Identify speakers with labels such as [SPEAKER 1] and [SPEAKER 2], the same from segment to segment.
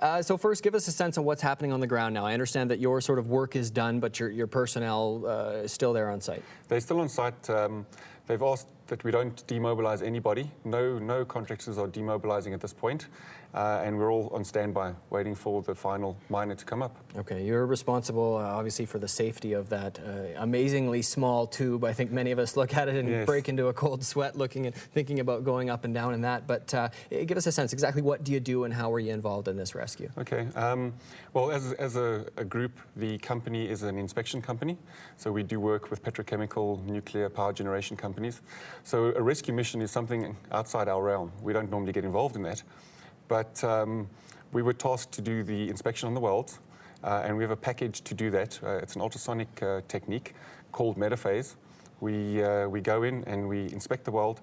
[SPEAKER 1] So first, give us a sense of what's happening on the ground now. I understand that your sort of work is done, but your personnel is still there on site.
[SPEAKER 2] They're still on site. They've asked that we don't demobilize anybody. No contractors are demobilizing at this point, and we're all on standby, waiting for the final miner to come up.
[SPEAKER 1] Okay, you're responsible, obviously, for the safety of that amazingly small tube. I think many of us look at it and
[SPEAKER 2] Yes.
[SPEAKER 1] break into a cold sweat looking and thinking about going up and down in that. But give us a sense, exactly what do you do and how are you involved in this rescue?
[SPEAKER 2] Okay. Well, as a group, the company is an inspection company, so we do work with petrochemical, nuclear power generation companies. So a rescue mission is something outside our realm. We don't normally get involved in that. But we were tasked to do the inspection on the welds, and we have a package to do that. It's an ultrasonic technique called metaphase. We go in and we inspect the weld.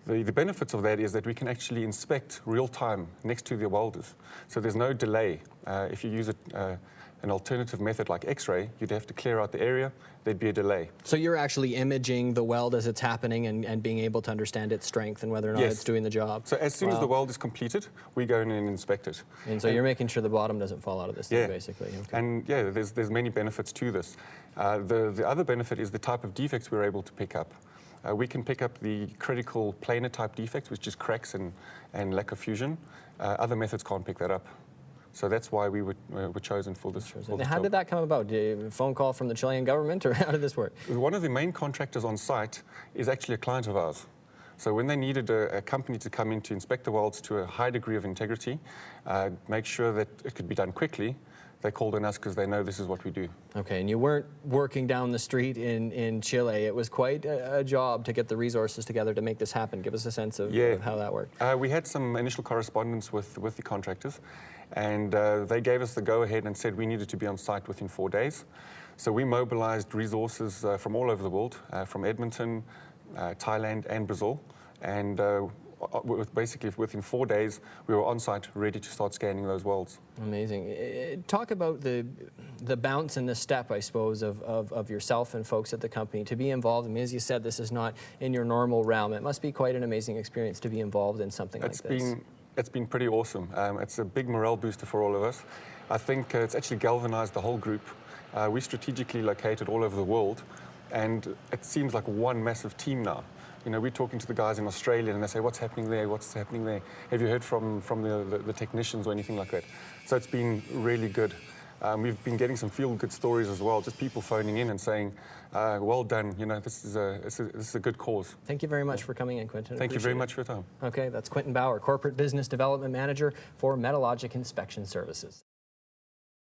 [SPEAKER 2] The benefits of that is that we can actually inspect real time next to the welders. So there's no delay. If you use an alternative method like X-ray, you'd have to clear out the area, there'd be a delay.
[SPEAKER 1] So you're actually imaging the weld as it's happening and being able to understand its strength and whether or not
[SPEAKER 2] Yes.
[SPEAKER 1] it's doing the job.
[SPEAKER 2] So as soon as the weld is completed, we go in and inspect it.
[SPEAKER 1] And so you're making sure the bottom doesn't fall out of this thing, basically. Okay.
[SPEAKER 2] And yeah, there's many benefits to this. The other benefit is the type of defects we're able to pick up. We can pick up the critical planar type defects, which is cracks and lack of fusion. Other methods can't pick that up. So that's why we were chosen for this.
[SPEAKER 1] How did that come about? A phone call from the Chilean government, or how did this work?
[SPEAKER 2] One of the main contractors on site is actually a client of ours. So when they needed a company to come in to inspect the welds to a high degree of integrity, make sure that it could be done quickly, they called on us because they know this is what we do.
[SPEAKER 1] Okay, and you weren't working down the street in Chile. It was quite a job to get the resources together to make this happen. Give us a sense of how that worked.
[SPEAKER 2] We had some initial correspondence with the contractors, and they gave us the go-ahead and said we needed to be on site within 4 days. So we mobilized resources from all over the world, from Edmonton, Thailand, and Brazil, and basically within 4 days we were on site ready to start scanning those welds.
[SPEAKER 1] Amazing. Talk about the bounce and the step, I suppose, of yourself and folks at the company to be involved. I mean, as you said, this is not in your normal realm. It must be quite an amazing experience to be involved in something like this.
[SPEAKER 2] It's been pretty awesome. It's a big morale booster for all of us. I think it's actually galvanized the whole group. We're strategically located all over the world, and it seems like one massive team now. You know, we're talking to the guys in Australia and they say, what's happening there, what's happening there? Have you heard from the technicians or anything like that? So it's been really good. We've been getting some feel-good stories as well, just people phoning in and saying, well done, you know, this is a good cause.
[SPEAKER 1] Thank you very much for coming in, Quentin.
[SPEAKER 2] Thank you very much for your time.
[SPEAKER 1] Okay, that's Quentin Bauer, Corporate Business Development Manager for Metalogic Inspection Services.